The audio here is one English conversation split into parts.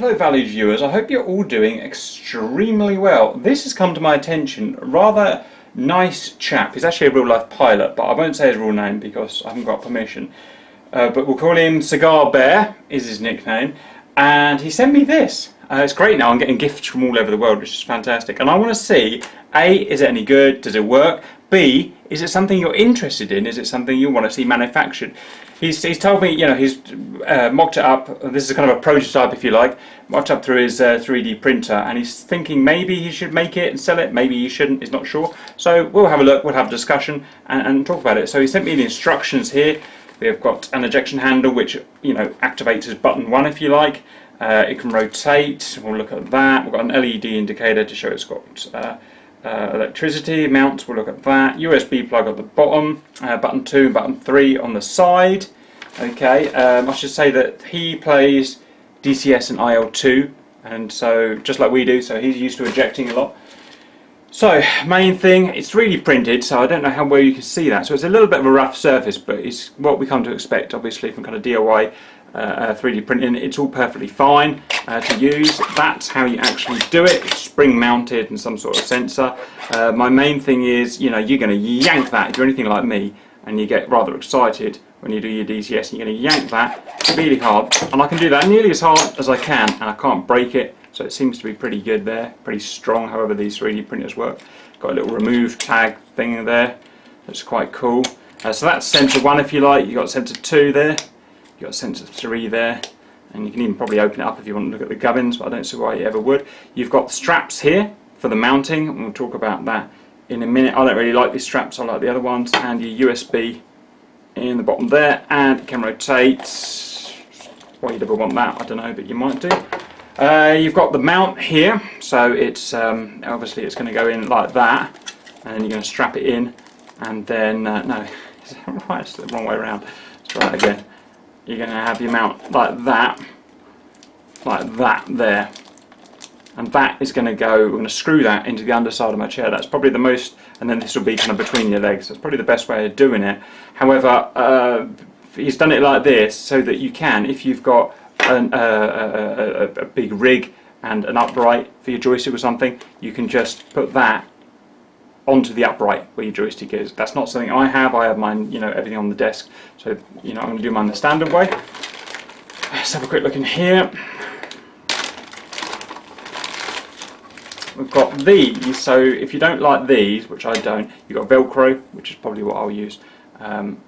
Hello valued viewers, I hope you're all doing extremely well. This has come to my attention, a rather nice chap. He's actually a real life pilot, but I won't say his real name because I haven't got permission. But we'll call him Cigar Bear, is his nickname. And he sent me this. It's great now, I'm getting gifts from all over the world, which is fantastic. And I want to see, A, is it any good? Does it work? B, is it something you're interested in? Is it something you want to see manufactured? He's told me, you know, he's mocked it up. This is kind of a prototype, if you like, mocked up through his 3D printer, and he's thinking maybe he should make it and sell it, maybe he shouldn't, he's not sure. So we'll have a look, we'll have a discussion and talk about it. So he sent me the instructions here. We've got an ejection handle, which, you know, activates as button 1, if you like. It can rotate, we'll look at that. We've got an LED indicator to show it's got electricity. Mounts, we'll look at that. USB plug at the bottom, button 2 and button 3 on the side. Okay, I should say that he plays DCS and IL2, and so just like we do, so he's used to ejecting a lot. So, main thing, it's 3D printed, so I don't know how well you can see that. So it's a little bit of a rough surface, but it's what we come to expect, obviously, from kind of DIY 3D printing. It's all perfectly fine to use. That's how you actually do it. It's spring mounted and some sort of sensor. My main thing is, you know, you're going to yank that if you're anything like me, and you get rather excited when you do your DCS, and you're going to yank that really hard. And I can do that nearly as hard as I can, and I can't break it. So it seems to be pretty good there, pretty strong, however these 3D printers work. Got a little remove tag thing there, that's quite cool. So that's sensor 1 if you like, you've got sensor 2 there, you've got sensor 3 there, and you can even probably open it up if you want to look at the gubbins, but I don't see why you ever would. You've got straps here for the mounting, and we'll talk about that in a minute. I don't really like these straps, I like the other ones, and your USB in the bottom there, and it can rotate. Why you'd ever want that, I don't know, but you might do. You've got the mount here, so it's obviously it's going to go in like that, and then you're going to strap it in, and then no, it's the wrong way around. Let's try that again. You're going to have your mount like that there, and that is going to go. We're going to screw that into the underside of my chair. That's probably the most, and then this will be kind of between your legs. That's probably the best way of doing it. However, he's done it like this so that you can, if you've got a big rig and an upright for your joystick or something, you can just put that onto the upright where your joystick is. That's not something I have mine, you know, everything on the desk, so, you know, I'm going to do mine the standard way. Let's have a quick look in here. We've got these, so if you don't like these, which I don't, you've got Velcro, which is probably what I'll use, and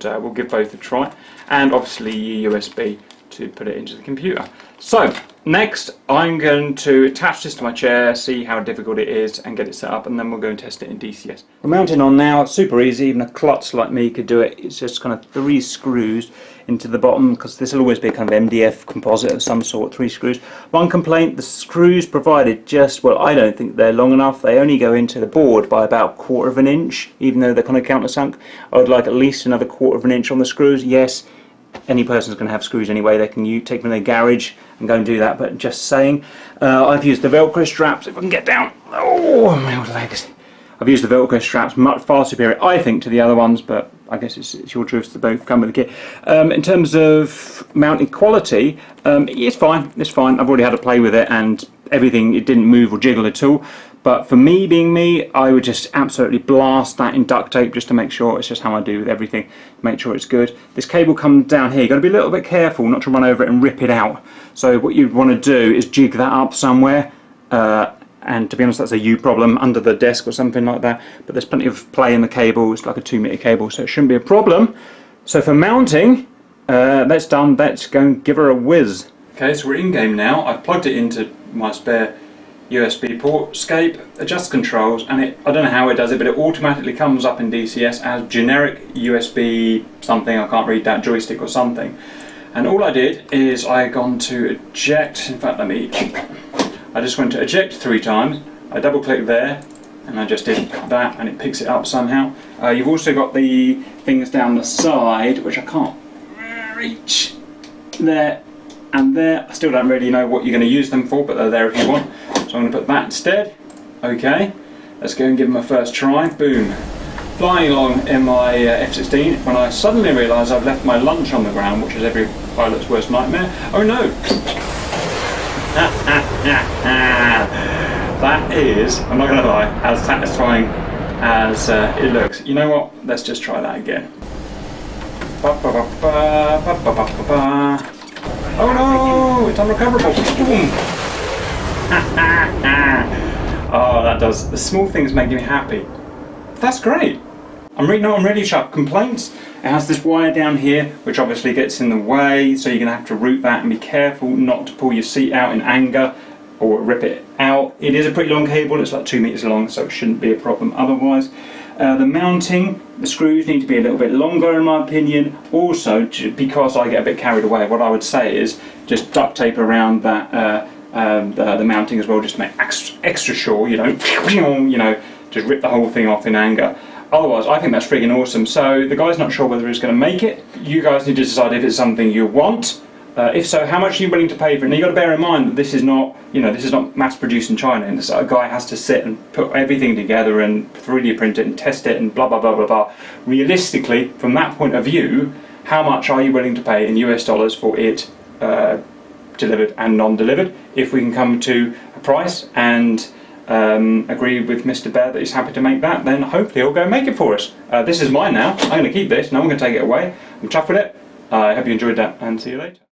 we'll give both a try, and obviously your USB to put it into the computer. So next I'm going to attach this to my chair, see how difficult it is, and get it set up, and then we'll go and test it in DCS. We're mounting on now, it's super easy, even a klutz like me could do it. It's just kind of 3 screws into the bottom, because this will always be kind of MDF composite of some sort, 3 screws. One complaint, the screws provided just, well, I don't think they're long enough. They only go into the board by about 1/4 of an inch, even though they're kind of countersunk. I would like at least another 1/4 of an inch on the screws. Yes, any person's going to have screws anyway, they can take them in their garage and go and do that, but just saying. I've used the Velcro straps, if I can get down. Oh, my old legs. I've used the Velcro straps, much far superior, I think, to the other ones, but I guess it's your choice to both come with the kit. In terms of mounting quality, it's fine, I've already had a play with it, and everything, it didn't move or jiggle at all. But for me, being me, I would just absolutely blast that in duct tape just to make sure. It's just how I do with everything, make sure it's good. This cable comes down here, you've got to be a little bit careful not to run over it and rip it out. So what you'd want to do is jig that up somewhere, and to be honest, that's a you problem, under the desk or something like that. But there's plenty of play in the cable, it's like a 2-meter cable, so it shouldn't be a problem. So for mounting, that's done, let's go and give her a whiz. Okay, so we're in game now. I've plugged it into my spare USB port, escape, adjust controls, and I don't know how it does it, but it automatically comes up in DCS as generic USB something, I can't read that, joystick or something. And all I did is I gone to eject, in fact I just went to eject 3 times, I double clicked there, and I just did that, and it picks it up somehow. You've also got the things down the side, which I can't reach, there and there. I still don't really know what you're going to use them for, but they're there if you want. So I'm going to put that instead. Okay, let's go and give them a first try. Boom. Flying along in my F-16 when I suddenly realise I've left my lunch on the ground, which is every pilot's worst nightmare. Oh no! That is, I'm not going to lie, as satisfying as it looks. You know what? Let's just try that again. Oh no! It's unrecoverable. Boom! Oh, that does. The small things make me happy. That's great. I'm really chuffed. Complaints. It has this wire down here, which obviously gets in the way, so you're going to have to route that and be careful not to pull your seat out in anger or rip it out. It is a pretty long cable. It's like 2 meters long, so it shouldn't be a problem otherwise. The mounting, the screws need to be a little bit longer in my opinion. Also, because I get a bit carried away, what I would say is just duct tape around that the mounting as well, just to make extra sure you don't, just rip the whole thing off in anger. Otherwise, I think that's friggin' awesome. So the guy's not sure whether he's going to make it. You guys need to decide if it's something you want. If so, how much are you willing to pay for it? And you've got to bear in mind that this is not, this is not mass-produced in China. And a guy has to sit and put everything together and 3D print it and test it and blah, blah, blah, blah, blah. Realistically, from that point of view, how much are you willing to pay in US dollars for it delivered and non-delivered? If we can come to a price and agree with Mr. Bear that he's happy to make that, then hopefully he'll go make it for us. This is mine now. I'm going to keep this. No one can take it away. I'm chuffed with it. I hope you enjoyed that and see you later.